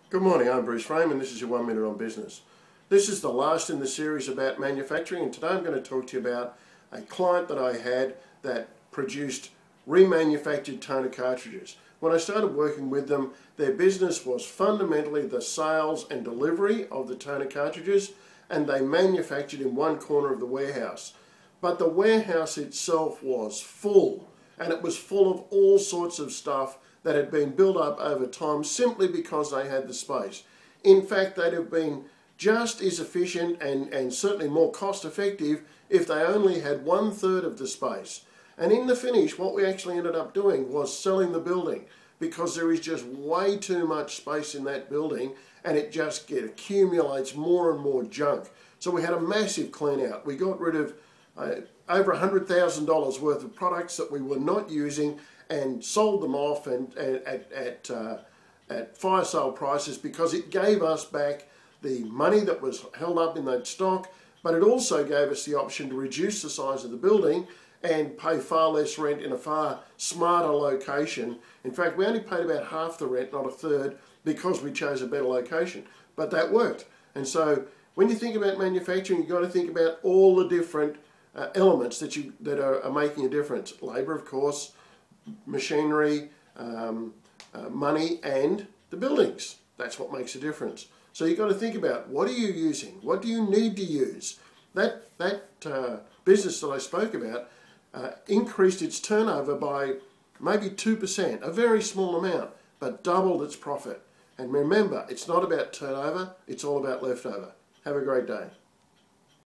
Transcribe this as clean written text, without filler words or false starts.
Good morning, I'm Bruce Frame and this is your 1 Minute on Business. This is the last in the series about manufacturing, and today I'm going to talk to you about a client that I had that produced remanufactured toner cartridges. When I started working with them, their business was fundamentally the sales and delivery of the toner cartridges, and they manufactured in one corner of the warehouse. But the warehouse itself was full, and it was full of all sorts of stuff that had been built up over time simply because they had the space. In fact, they'd have been just as efficient and certainly more cost effective if they only had 1/3 of the space. And in the finish, what we actually ended up doing was selling the building, because there is just way too much space in that building and it just accumulates more and more junk. So we had a massive clean out. We got rid of over $100,000 worth of products that we were not using and sold them off at fire sale prices, because it gave us back the money that was held up in that stock, but it also gave us the option to reduce the size of the building and pay far less rent in a far smarter location. In fact, we only paid about half the rent, not a third, because we chose a better location. But that worked. And so when you think about manufacturing, you've got to think about all the different elements that are making a difference. Labour, of course, machinery, money, and the buildings. That's what makes a difference. So you've got to think about, what are you using? What do you need to use? That business that I spoke about increased its turnover by maybe 2%, a very small amount, but doubled its profit. And remember, it's not about turnover, it's all about leftover. Have a great day.